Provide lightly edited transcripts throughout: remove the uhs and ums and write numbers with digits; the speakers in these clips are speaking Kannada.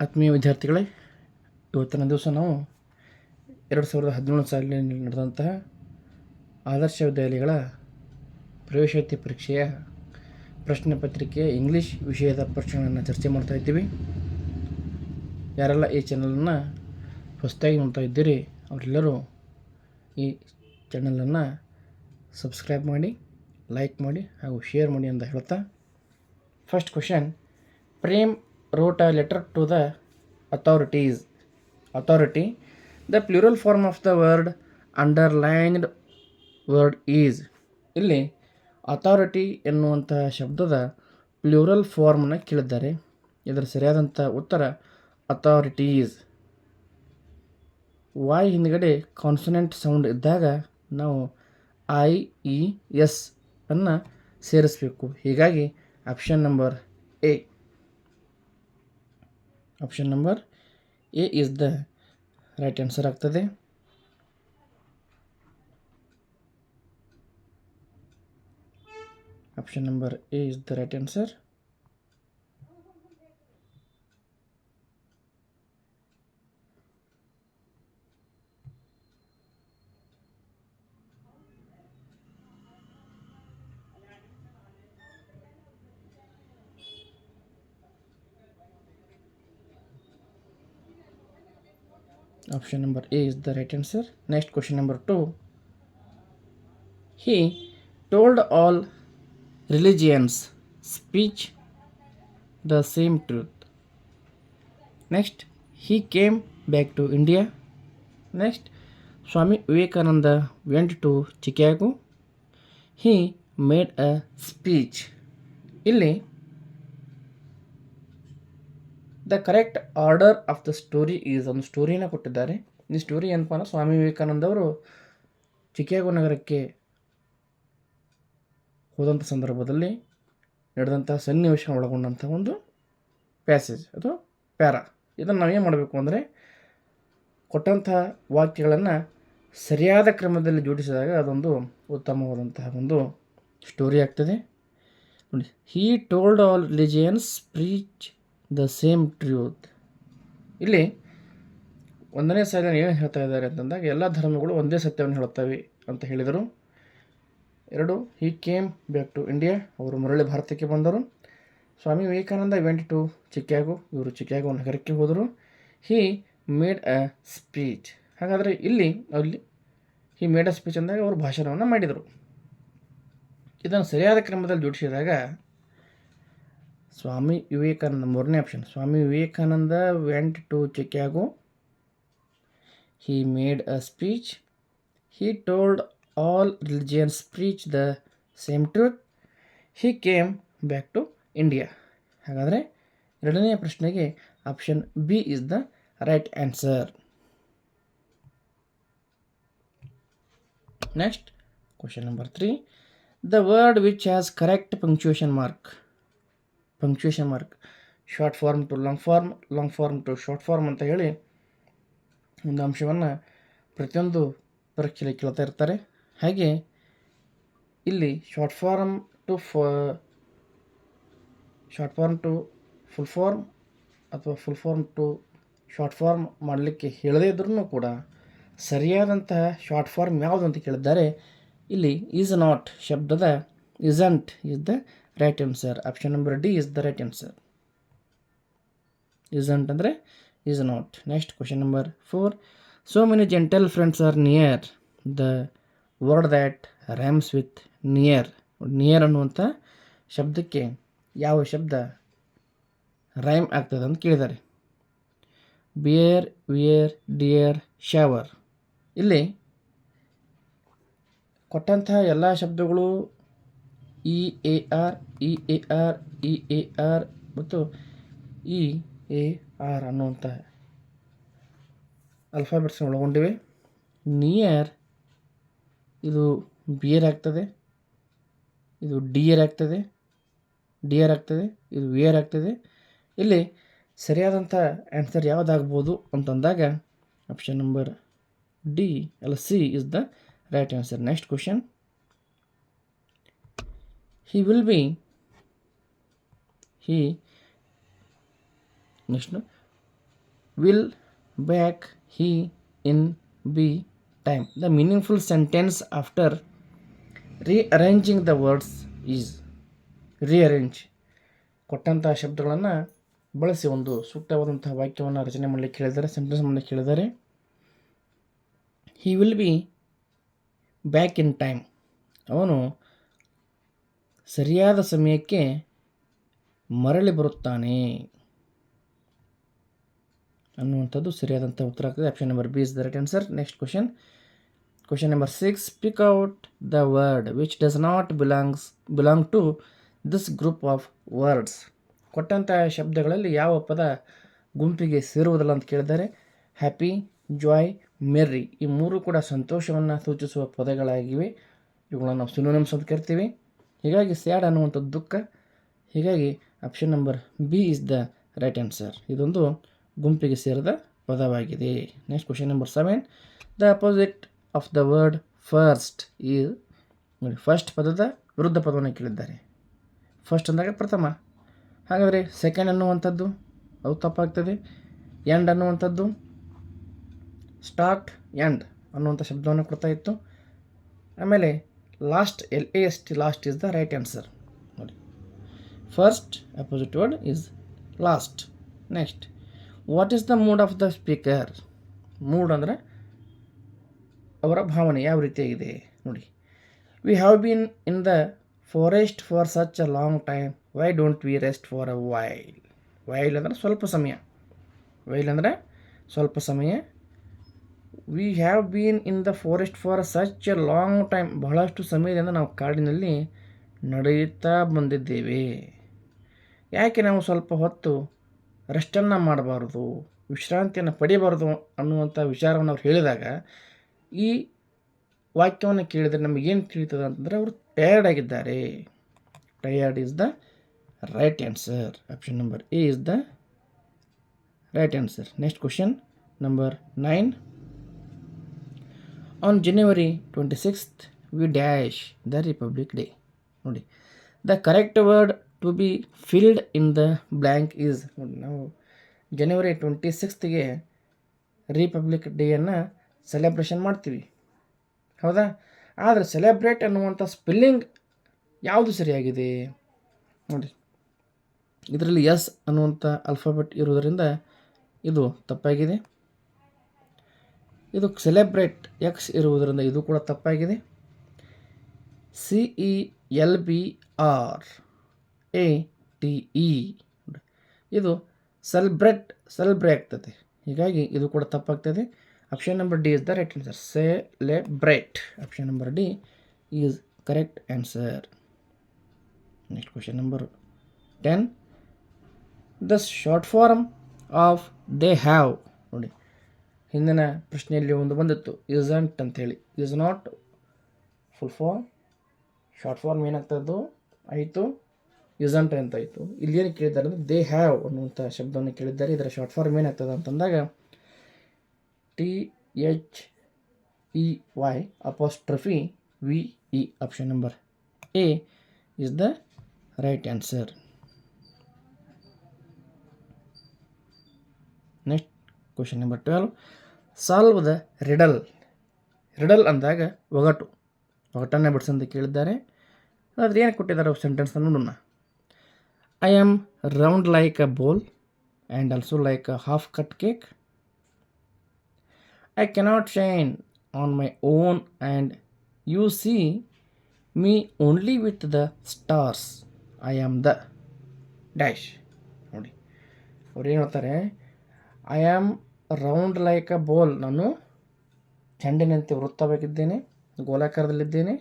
ಆತ್ಮೀಯ ವಿದ್ಯಾರ್ಥಿಗಳೇ, ಇವತ್ತಿನ ದಿವಸ ನಾವು 2017 ಸಾಲಿನಲ್ಲಿ ನಡೆದಂತಹ ಆದರ್ಶ ವಿದ್ಯಾಲಯಗಳ ಪ್ರವೇಶಾತಿ ಪರೀಕ್ಷೆಯ ಪ್ರಶ್ನೆ ಪತ್ರಿಕೆಯ ಇಂಗ್ಲೀಷ್ ವಿಷಯದ ಪ್ರಶ್ನೆಗಳನ್ನು ಚರ್ಚೆ ಮಾಡ್ತಾ ಇದ್ದೀವಿ. ಯಾರೆಲ್ಲ ಈ ಚಾನಲನ್ನು ಹೊಸದಾಗಿ ನೋಡ್ತಾ ಇದ್ದೀರಿ ಅವರೆಲ್ಲರೂ ಈ ಚಾನಲನ್ನು ಸಬ್ಸ್ಕ್ರೈಬ್ ಮಾಡಿ, ಲೈಕ್ ಮಾಡಿ ಹಾಗೂ ಶೇರ್ ಮಾಡಿ ಅಂತ ಹೇಳ್ತಾ, first question, Prem wrote a letter to the authorities. Authority. The plural form of the word underlined word is. ಇಲ್ಲಿ ಅಥಾರಿಟಿ ಎನ್ನುವಂಥ ಶಬ್ದದ ಪ್ಲೂರಲ್ ಫಾರ್ಮನ್ನು ಕೇಳಿದ್ದಾರೆ. ಇದರ ಸರಿಯಾದಂಥ ಉತ್ತರ ಅಥಾರಿಟೀಸ್. ವಾಯ್ ಹಿಂದ್ಗಡೆ ಕಾನ್ಸನೆಂಟ್ ಸೌಂಡ್ ಇದ್ದಾಗ ನಾವು IES ಅನ್ನು ಸೇರಿಸಬೇಕು. ಹೀಗಾಗಿ option number A. Option number A is the right answer ಆಗ್ತದೆ. Option number A is the right answer. Option number A is the right answer. Next question number 2. He told all religions speech the same truth. Next, he came back to India. Next, Swami Vivekananda went to Chicago. He made a speech. ಇಲ್ಲಿ the correct order of the story is, ಒಂದು ಸ್ಟೋರಿನ ಕೊಟ್ಟಿದ್ದಾರೆ. ಈ ಸ್ಟೋರಿ ಏನಪ್ಪ ಅಂದ್ರೆ, ಸ್ವಾಮಿ ವಿವೇಕಾನಂದ ಅವರು ಚಿಕಾಗೋ ನಗರಕ್ಕೆ ಹೋದಂಥ ಸಂದರ್ಭದಲ್ಲಿ ನಡೆದಂಥ ಸನ್ನಿವೇಶ ಒಳಗೊಂಡಂಥ ಒಂದು ಪ್ಯಾಸೇಜ್ ಅಥವಾ ಪ್ಯಾರಾ. ಇದನ್ನು ನಾವೇನು ಮಾಡಬೇಕು ಅಂದರೆ, ಕೊಟ್ಟಂಥ ವಾಕ್ಯಗಳನ್ನು ಸರಿಯಾದ ಕ್ರಮದಲ್ಲಿ ಜೋಡಿಸಿದಾಗ ಅದೊಂದು ಉತ್ತಮವಾದಂತಹ ಒಂದು ಸ್ಟೋರಿ ಆಗ್ತದೆ. ನೋಡಿ, he told all religions preach the same truth. ಇಲ್ಲಿ ಒಂದನೇ ಸಾಲಿನಲ್ಲಿ ಏನು ಹೇಳ್ತಾ ಇದ್ದಾರೆ ಅಂತಂದಾಗ, ಎಲ್ಲ ಧರ್ಮಗಳು ಒಂದೇ ಸತ್ಯವನ್ನು ಹೇಳುತ್ತವೆ ಅಂತ ಹೇಳಿದರು. 2, he came back to India, ಅವರು ಮರಳಿ ಭಾರತಕ್ಕೆ ಬಂದರು. Swami Vivekananda went to Chicago, ಇವರು ಚಿಕಾಗೋ ನಗರಕ್ಕೆ ಹೋದರು. ಹಿ ಮೇಡ್ ಅ ಸ್ಪೀಚ್, ಹಾಗಾದರೆ ಅಲ್ಲಿ ಹಿ ಮೇಡ್ ಅ ಸ್ಪೀಚ್ ಅಂದಾಗ ಅವರು ಭಾಷಣವನ್ನು ಮಾಡಿದರು. ಇದನ್ನು ಸರಿಯಾದ ಕ್ರಮದಲ್ಲಿ ಜೋಡಿಸಿದಾಗ ಸ್ವಾಮಿ ವಿವೇಕಾನಂದ, ಮೂರನೇ option, Swami Vivekananda went to Chicago, he made a speech, he told all religions preach the same truth, he came back to India. ಹಾಗಾದರೆ ಎರಡನೆಯ ಪ್ರಶ್ನೆಗೆ option B is the right answer. Next question number 3. The word which has correct punctuation mark. Punctuation mark, short form to long form, long form to short form ಅಂತ ಹೇಳಿ ಒಂದು ಅಂಶವನ್ನು ಪ್ರತಿಯೊಂದು ಪರೀಕ್ಷೆಯಲ್ಲಿ ಕೇಳ್ತಾ ಇರ್ತಾರೆ. ಹಾಗೆ ಇಲ್ಲಿ short form to full form ಅಥವಾ full form to short form ಮಾಡಲಿಕ್ಕೆ ಹೇಳದೇ ಇದ್ರೂ ಕೂಡ ಸರಿಯಾದಂತಹ ಶಾರ್ಟ್ ಫಾರ್ಮ್ ಯಾವುದು ಅಂತ ಕೇಳಿದ್ದಾರೆ. ಇಲ್ಲಿ ಈಸ್ ನಾಟ್ ಶಬ್ದದ isn't is the right answer. Option number D is the right answer. Isn't ಅಂದರೆ is not. Next question number 4. So many gentle friends are near. The word that rhymes with near. near ಅನ್ನುವಂಥ ಶಬ್ದಕ್ಕೆ ಯಾವ ಶಬ್ದ ರೈಮ್ ಆಗ್ತದೆ ಅಂತ ಕೇಳಿದ್ದಾರೆ. Beer, wear, dear, shower. ಇಲ್ಲಿ ಕೊಟ್ಟಂತಹ ಎಲ್ಲ ಶಬ್ದಗಳು EAR, EAR, EAR ಮತ್ತು EAR ಅನ್ನುವಂಥ ಅಲ್ಫಾಬೆಟ್ಸ್ನ ಒಳಗೊಂಡಿವೆ. ನಿಯರ್ ಇದು ಬಿಯರ್ ಆಗ್ತದೆ, ಇದು ಡಿಯರ್ ಆಗ್ತದೆ, ಇದು ವಿಯರ್ ಆಗ್ತದೆ. ಇಲ್ಲಿ ಸರಿಯಾದಂಥ ಆನ್ಸರ್ ಯಾವುದಾಗ್ಬೋದು ಅಂತಂದಾಗ ಆಪ್ಷನ್ ನಂಬರ್ ಡಿ ಅಲ್ಲ C is the right answer. Next question, next will back he in be time. The meaningful sentence after rearranging the words is rearrange. ಕೊಟ್ಟಂತಹ ಶಬ್ದಗಳನ್ನು ಬಳಸಿ ಒಂದು ಸೂಕ್ತವಾದಂತಹ ವಾಕ್ಯವನ್ನು ರಚನೆ ಮಾಡಲಿಕ್ಕೆ ಹೇಳಿದ್ದಾರೆ, ಸೆಂಟೆನ್ಸ್ ಮಾಡಲಿಕ್ಕೆ ಹೇಳಿದ್ದಾರೆ. He will be back in time. ಅವನು ಸರಿಯಾದ ಸಮಯಕ್ಕೆ ಮರಳಿ ಬರುತ್ತಾನೆ ಅನ್ನುವಂಥದ್ದು ಸರಿಯಾದಂಥ ಉತ್ತರ ಆಗ್ತದೆ. Option number B is the right answer. Next question number 6. Speak out the word which does not belong to this group of words. ಕೊಟ್ಟಂಥ ಶಬ್ದಗಳಲ್ಲಿ ಯಾವ ಪದ ಗುಂಪಿಗೆ ಸೇರುವುದಿಲ್ಲ ಅಂತ ಕೇಳಿದ್ದಾರೆ. ಹ್ಯಾಪಿ, ಜಾಯ್, ಮೆರ್ರಿ ಈ ಮೂರು ಕೂಡ ಸಂತೋಷವನ್ನು ಸೂಚಿಸುವ ಪದಗಳಾಗಿವೆ. ಇವುಗಳನ್ನು ನಾವು ಸಿನೋನಿಮ್ಸ್ ಅಂತ ಕರಿತೀವಿ. ಹೀಗಾಗಿ ಸ್ಯಾಡ್ ಅನ್ನುವಂಥದ್ದು ದುಃಖ. ಹೀಗಾಗಿ option number B is the right answer. ಇದೊಂದು ಗುಂಪಿಗೆ ಸೇರಿದ ಪದವಾಗಿದೆ. Next question number 7. The opposite of the word first is. ನೋಡಿ, ಫಸ್ಟ್ ಪದದ ವಿರುದ್ಧ ಪದವನ್ನು ಕೇಳಿದ್ದಾರೆ. ಫಸ್ಟ್ ಅಂದಾಗ ಪ್ರಥಮ. ಹಾಗಾದರೆ ಸೆಕೆಂಡ್ ಅನ್ನುವಂಥದ್ದು ಅದು ತಪ್ಪಾಗ್ತದೆ. ಎಂಡ್ ಅನ್ನುವಂಥದ್ದು ಸ್ಟಾರ್ಟ್, ಎಂಡ್ ಅನ್ನುವಂಥ ಶಬ್ದವನ್ನು ಕೊಡ್ತಾ ಇತ್ತು. ಆಮೇಲೆ last, LAST, last is the right answer. ನೋಡಿ, first opposite word is last. Next, what is the mood of the speaker. Mood ಅಂದರೆ ಅವರ ಭಾವನೆ ಯಾವ ರೀತಿಯಾಗಿದೆ. ನೋಡಿ, we have been in the forest for such a long time, why don't we rest for a while. While ಅಂದರೆ ಸ್ವಲ್ಪ ಸಮಯ. ವೈಲ್ ಅಂದರೆ ಸ್ವಲ್ಪ ಸಮಯ. We have been in the forest for such A long time. ಬಹಳಷ್ಟು ಸಮಯದಿಂದ ನಾವು ಕಾಡಿನಲ್ಲಿ ನಡೆಯುತ್ತಾ ಬಂದಿದ್ದೇವೆ. ಯಾಕೆ ನಾವು ಸ್ವಲ್ಪ ಹೊತ್ತು ರೆಸ್ಟನ್ನು ಮಾಡಬಾರ್ದು, ವಿಶ್ರಾಂತಿಯನ್ನು ಪಡಿಬಾರ್ದು ಅನ್ನುವಂಥ ವಿಚಾರವನ್ನು ಅವ್ರು ಹೇಳಿದಾಗ ಈ ವಾಕ್ಯವನ್ನು ಕೇಳಿದರೆ ನಮಗೇನು ತಿಳಿತದೆ ಅಂತಂದರೆ ಅವರು ಟಯರ್ಡ್ ಆಗಿದ್ದಾರೆ. Tired is the right answer. Option number A is the right answer. Next question number 9. On January 26th we dash the Republic Day. ನೋಡಿ, the correct word to be filled in the blank is. ನೋಡಿ, ನಾವು January 26th ರಿಪಬ್ಲಿಕ್ ಡೇಯನ್ನು ಸೆಲೆಬ್ರೇಷನ್ ಮಾಡ್ತೀವಿ, ಹೌದಾ? ಆದರೆ ಸೆಲೆಬ್ರೇಟ್ ಅನ್ನುವಂಥ ಸ್ಪೆಲ್ಲಿಂಗ್ ಯಾವುದು ಸರಿಯಾಗಿದೆ? ನೋಡಿ, ಇದರಲ್ಲಿ ಎಸ್ ಅನ್ನುವಂಥ ಅಲ್ಫಾಬೆಟ್ ಇರೋದರಿಂದ ಇದು ತಪ್ಪಾಗಿದೆ. ಇದು ಸೆಲೆಬ್ರೇಟ್ ಎಕ್ಸ್ ಇರುವುದರಿಂದ ಇದು ಕೂಡ ತಪ್ಪಾಗಿದೆ. CELBRATE ಇದು ಸೆಲೆಬ್ರೇಟ್ ಆಗ್ತದೆ. ಹೀಗಾಗಿ ಇದು ಕೂಡ ತಪ್ಪಾಗ್ತದೆ. Option number D is the right answer. Celebrate. Option number D is correct answer. Next question number 10. The short form of they have. ನೋಡಿ, ಹಿಂದಿನ ಪ್ರಶ್ನೆಯಲ್ಲಿ ಒಂದು ಬಂದಿತ್ತು ಇಸಂಟ್ ಅಂಥೇಳಿ. Is not full form. Short form ಏನಾಗ್ತದ್ದು ಆಯಿತು, ಇಸಂಟ್ ಅಂತ ಆಯಿತು. ಇಲ್ಲಿ ಏನು ಕೇಳಿದ್ದಾರೆ ಅಂದರೆ ದೇ ಹ್ಯಾವ್ ಅನ್ನುವಂಥ ಶಬ್ದವನ್ನು ಕೇಳಿದ್ದಾರೆ. ಇದರ ಶಾರ್ಟ್ ಫಾರ್ಮ್ ಏನಾಗ್ತದೆ ಅಂತಂದಾಗ THEY'VE. Option number A is the right answer. Next question number 12. Solve the riddle. Riddle ಅಂದಾಗ ಒಗಟನ್ನು ಬಿಡಿಸಂತ ಕೇಳಿದ್ದಾರೆ. ಅದ್ರ ಏನು ಕೊಟ್ಟಿದ್ದಾರೆ ಸೆಂಟೆನ್ಸ್ ನೋಡೋಣ. I am round like a ball and also like a half cut cake. I cannot shine on my own and you see me only with the stars. I am the dash. ನೋಡಿ, ಅವ್ರು ಏನು ಹೇಳ್ತಾರೆ, I am round like a ball. ನಾನು ಚೆಂಡಿನಂತೆ ವೃತ್ತವಾಗಿದ್ದೇನೆ, ಗೋಲಾಕಾರದಲ್ಲಿದ್ದೇನೆ.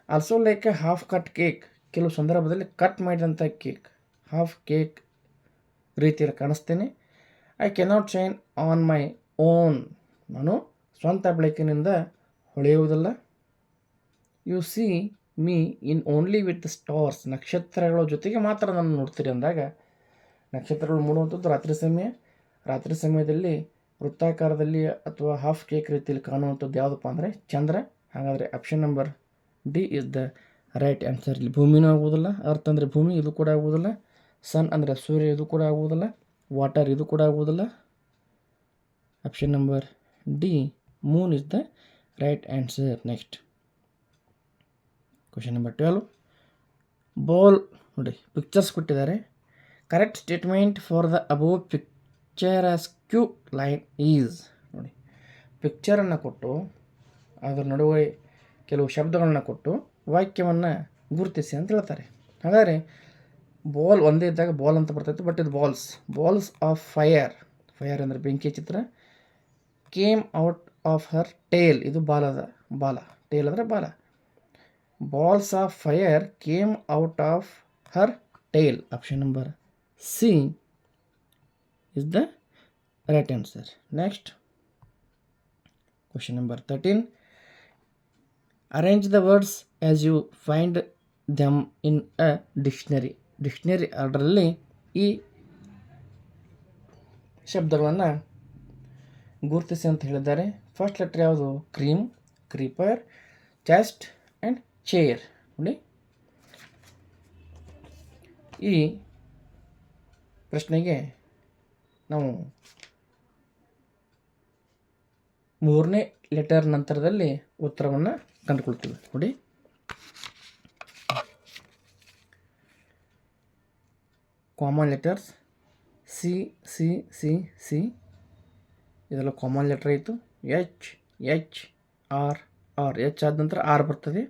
Also like a half cut cake. ಕೆಲವು ಸಂದರ್ಭದಲ್ಲಿ ಕಟ್ ಮಾಡಿದಂಥ ಕೇಕ್, ಹಾಫ್ ಕೇಕ್ ರೀತಿಯಲ್ಲಿ ಕಾಣಿಸ್ತೇನೆ. I cannot shine on my own. ನಾನು ಸ್ವಂತ ಬೆಳಕಿನಿಂದ ಹೊಳೆಯುವುದಿಲ್ಲ. You see me in only with stars. ನಕ್ಷತ್ರಗಳ ಜೊತೆಗೆ ಮಾತ್ರ ನಾನು ನೋಡ್ತೀರಿ ಅಂದಾಗ ನಕ್ಷತ್ರಗಳು ಮೂಡುವಂಥದ್ದು ರಾತ್ರಿ ಸಮಯದಲ್ಲಿ ವೃತ್ತಾಕಾರದಲ್ಲಿ ಅಥವಾ ಹಾಫ್ ಕೇಕ್ ರೀತಿಯಲ್ಲಿ ಕಾಣುವಂಥದ್ದು ಯಾವುದಪ್ಪ ಅಂದರೆ ಚಂದ್ರ. ಹಾಗಾದರೆ option number D is the right answer. ಇಲ್ಲಿ ಭೂಮಿನೂ ಆಗುವುದಿಲ್ಲ. ಅರ್ತ್ ಅಂದರೆ ಭೂಮಿ, ಇದು ಕೂಡ ಆಗುವುದಿಲ್ಲ. ಸನ್ ಅಂದರೆ ಸೂರ್ಯ, ಇದು ಕೂಡ ಆಗುವುದಿಲ್ಲ. ವಾಟರ್, ಇದು ಕೂಡ ಆಗುವುದಿಲ್ಲ. Option number D moon is the right answer. Next question number 12. ಬಾಲ್ ನೋಡಿ ಪಿಕ್ಚರ್ಸ್ ಕೊಟ್ಟಿದ್ದಾರೆ. Correct statement for the above picturesque line is. ನೋಡಿ ಪಿಕ್ಚರನ್ನು ಕೊಟ್ಟು ಅದರ ನಡುವೆ ಕೆಲವು ಶಬ್ದಗಳನ್ನ ಕೊಟ್ಟು ವಾಕ್ಯವನ್ನು ಗುರುತಿಸಿ ಅಂತ ಹೇಳ್ತಾರೆ. ಹಾಗಾದರೆ ಬಾಲ್ ಒಂದೇ ಇದ್ದಾಗ ಬಾಲ್ ಅಂತ ಬರ್ತೈತೆ, ಬಟ್ ಇದು ಬಾಲ್ಸ್ ಆಫ್ ಫೈರ್ ಅಂದರೆ ಬೆಂಕಿ ಚಿತ್ರ. Came out of her tail, ಇದು ಬಾಲ ಟೇಲ್ ಅಂದರೆ ಬಾಲ. Balls of fire came out of her tail. Option number C is the right answer. Next question number 13. Arrange the words as you find them in a dictionary ಆರ್ಡರಲ್ಲಿ ಈ ಶಬ್ದಗಳನ್ನು ಗುರುತಿಸಿ ಅಂತ ಹೇಳಿದ್ದಾರೆ. ಫಸ್ಟ್ ಲೆಟರ್ ಯಾವುದು? Cream, creeper, chest and chair. ನೋಡಿ ಈ ಪ್ರಶ್ನೆಗೆ ನಾವು 3ನೇ ಲೆಟರ್ ನಂತರದಲ್ಲಿ ಉತ್ತರವನ್ನು ಕಂಡುಕೊಳ್ತೀವಿ. ನೋಡಿ common letters C C C C ಇದೆಲ್ಲ ಕಾಮನ್ ಲೆಟರ್ ಆಯಿತು. H H R R, H ಆದ ನಂತರ ಆರ್ ಬರ್ತದೆ.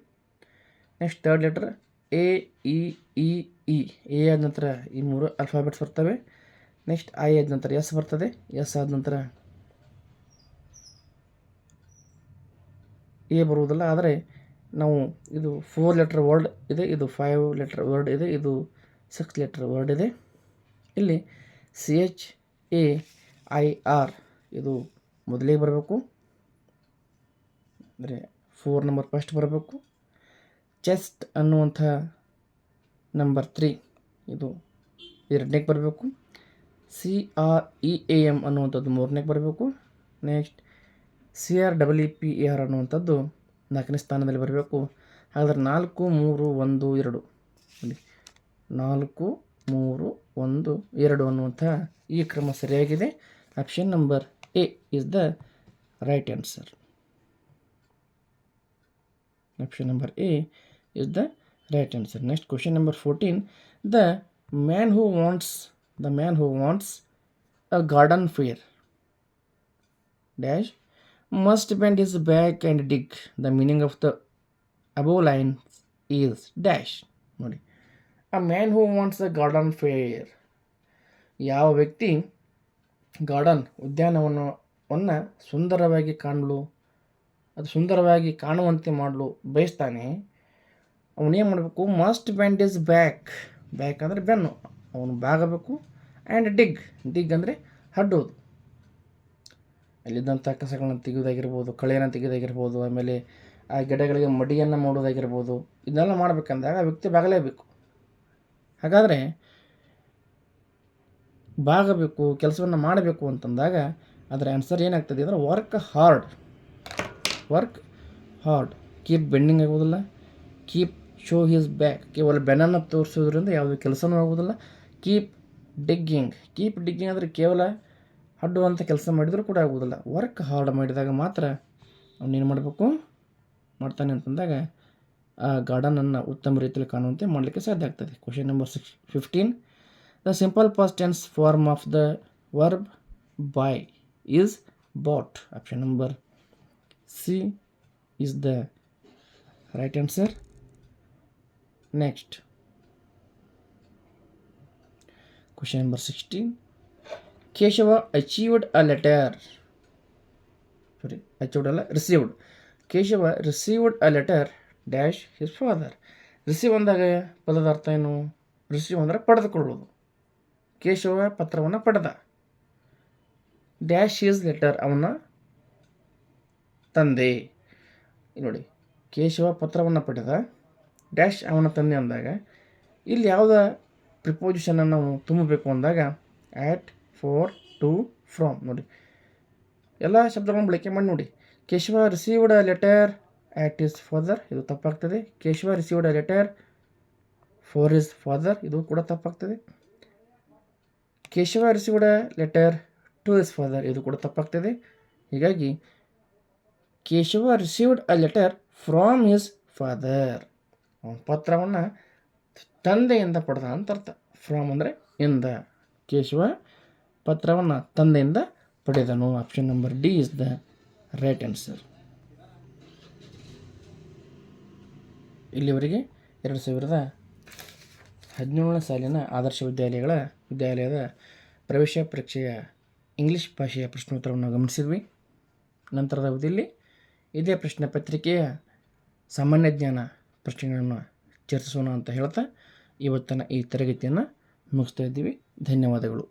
Next third letter A E E E, A ಆದ ನಂತರ ಈ 3 ಅಲ್ಫಾಬೆಟ್ಸ್ ಬರ್ತವೆ. ನೆಕ್ಸ್ಟ್ ಐ ಆದ ನಂತರ ಎಸ್ ಬರ್ತದೆ. ಎಸ್ ಆದ ನಂತರ ಎ ಬರುವುದಿಲ್ಲ, ಆದರೆ ನಾವು ಇದು 4 ಲೆಟರ್ ವರ್ಡ್ ಇದೆ, ಇದು 5 ಲೆಟರ್ ವರ್ಡ್ ಇದೆ, ಇದು 6 ಲೆಟರ್ ವರ್ಡ್ ಇದೆ. ಇಲ್ಲಿ C H A I R ಇದು ಮೊದಲೇ ಬರಬೇಕು, ಅಂದರೆ 4 ನಂಬರ್ ಫಸ್ಟ್ ಬರಬೇಕು. ಚೆಸ್ಟ್ ಅನ್ನುವಂಥ ನಂಬರ್ 3 ಇದು 2ನೇಗೆ ಬರಬೇಕು. C R E A M ಅನ್ನುವಂಥದ್ದು 3ನೇಗೆ ಬರಬೇಕು. Next C R double E P A R ಅನ್ನುವಂಥದ್ದು 4ನೇ ಸ್ಥಾನದಲ್ಲಿ ಬರಬೇಕು. ಹಾಗಾದರೆ 4 3 1 2 4 3 1 2 ಅನ್ನುವಂಥ ಈ ಕ್ರಮ ಸರಿಯಾಗಿದೆ. Option number A is the right answer. Option number A is the right answer. Next question number 14. The man who wants a garden fair dash must bend his back and dig. The meaning of the above line is dash. ನೋಡಿ, a man who wants a garden fair, ಯಾವ ವ್ಯಕ್ತಿ ಉದ್ಯಾನವನವನ್ನು ಸುಂದರವಾಗಿ ಕಾಣಲು, ಅದು ಸುಂದರವಾಗಿ ಕಾಣುವಂತೆ ಮಾಡಲು ಬಯಸ್ತಾನೆ, ಅವನೇನು ಮಾಡಬೇಕು? ಮಸ್ಟ್ ಬೆಂಡ್ ಇಸ್ ಬ್ಯಾಕ್ ಅಂದರೆ ಬೆನ್ನು, ಅವನು ಬಾಗಬೇಕು. ಆ್ಯಂಡ್ ಡಿಗ್ ಅಂದರೆ ಹಡ್ಡೋದು, ಅಲ್ಲಿದ್ದಂಥ ಕಸಗಳನ್ನು ತೆಗೆಯೋದಾಗಿರ್ಬೋದು, ಕಳೆಯನ್ನು ತೆಗೆಯೋದಾಗಿರ್ಬೋದು, ಆಮೇಲೆ ಆ ಗಿಡಗಳಿಗೆ ಮಡಿಯನ್ನು ಮಾಡೋದಾಗಿರ್ಬೋದು, ಇದನ್ನೆಲ್ಲ ಮಾಡಬೇಕಂದಾಗ ಆ ವ್ಯಕ್ತಿ ಬಾಗಲೇಬೇಕು. ಹಾಗಾದರೆ ಬಾಗಬೇಕು, ಕೆಲಸವನ್ನು ಮಾಡಬೇಕು ಅಂತಂದಾಗ ಅದರ ಆನ್ಸರ್ ಏನಾಗ್ತದೆ ಅಂದರೆ ವರ್ಕ್ ಹಾರ್ಡ್. ಕೀಪ್ ಬೆಂಡಿಂಗ್ ಆಗೋದಿಲ್ಲ. ಕೀಪ್ ಶೋ ಹಿಸ್ ಬ್ಯಾಕ್, ಕೇವಲ ಬೆನ್ನನ್ನು ತೋರಿಸೋದ್ರಿಂದ ಯಾವುದೇ ಕೆಲಸನೂ ಆಗೋದಿಲ್ಲ. ಕೀಪ್ ಡಿಗ್ಗಿಂಗ್ ಅಂದರೆ ಕೇವಲ ಹಡ್ಡುವಂಥ ಕೆಲಸ ಮಾಡಿದರೂ ಕೂಡ ಆಗೋದಿಲ್ಲ. ವರ್ಕ್ ಹಾರ್ಡ್ ಮಾಡಿದಾಗ ಮಾತ್ರ ಅವನೇನು ಮಾಡ್ತಾನೆ ಅಂತಂದಾಗ ಆ ಗಾರ್ಡನನ್ನು ಉತ್ತಮ ರೀತಿಯಲ್ಲಿ ಕಾಣುವಂತೆ ಮಾಡಲಿಕ್ಕೆ ಸಾಧ್ಯ ಆಗ್ತದೆ. Question number 15. The simple past tense form of the verb buy is bought. Option number C is the right answer. Next question number 16. Keshava achieved a letter, received. Keshava received a letter dash his father. Receive ಅಂದಾಗ ಪದದ ಅರ್ಥ ಏನು? ರಿಸೀವ್ ಅಂದರೆ ಪಡೆದುಕೊಳ್ಳೋದು. ಕೇಶವ ಪತ್ರವನ್ನು ಪಡೆದ. ಡ್ಯಾಶ್ ಹಿಸ್ ಲೆಟರ್ ಅವನ ತಂದೆ. ನೋಡಿ, ಕೇಶವ ಪತ್ರವನ್ನು ಪಡೆದ, ಡ್ಯಾಶ್ ಅವನ ತಂದೆ ಅಂದಾಗ ಇಲ್ಲಿ ಯಾವುದ ಪ್ರಿಪೋಸಿಷನನ್ನು ನಾವು ತುಂಬಬೇಕು ಅಂದಾಗ ಆ್ಯಟ್, ಫಾರ್, ಟು, ಫ್ರಾಮ್. ನೋಡಿ, ಎಲ್ಲ ಶಬ್ದಗಳನ್ನು ಬಳಕೆ ಮಾಡಿ ನೋಡಿ. Keshava received a letter at his father, ಇದು ತಪ್ಪಾಗ್ತದೆ. Keshava received a letter for his father, ಇದು ಕೂಡ ತಪ್ಪಾಗ್ತದೆ. Keshava received a letter to his father, ಇದು ಕೂಡ ತಪ್ಪಾಗ್ತದೆ. ಹೀಗಾಗಿ Keshava received a letter from his father, ಅವನ ಪತ್ರವನ್ನು ತಂದೆಯಿಂದ ಪಡೆದ ಅಂತ ಅರ್ಥ. ಫ್ರಾಮ್ ಅಂದರೆ ಇಂದ, ಕೇಶವ ಪತ್ರವನ್ನು ತಂದೆಯಿಂದ ಪಡೆದನು. Option number D is the right answer. ಇಲ್ಲಿವರೆಗೆ 2017ನೇ ಸಾಲಿನ ಆದರ್ಶ ವಿದ್ಯಾಲಯದ ಪ್ರವೇಶ ಪರೀಕ್ಷೆಯ ಇಂಗ್ಲೀಷ್ ಭಾಷೆಯ ಪ್ರಶ್ನೋತ್ತರವನ್ನು ಗಮನಿಸಿದ್ವಿ. ನಂತರದ ಅವಧಿಯಲ್ಲಿ ಇದೇ ಪ್ರಶ್ನೆ ಪತ್ರಿಕೆಯ ಸಾಮಾನ್ಯ ಜ್ಞಾನ ಪ್ರಶ್ನೆಗಳನ್ನು ಚರ್ಚಿಸೋಣ ಅಂತ ಹೇಳ್ತಾ ಇವತ್ತಿನ ಈ ತರಗತಿಯನ್ನು ಮುಗಿಸ್ತಾ ಇದ್ದೀವಿ. ಧನ್ಯವಾದಗಳು.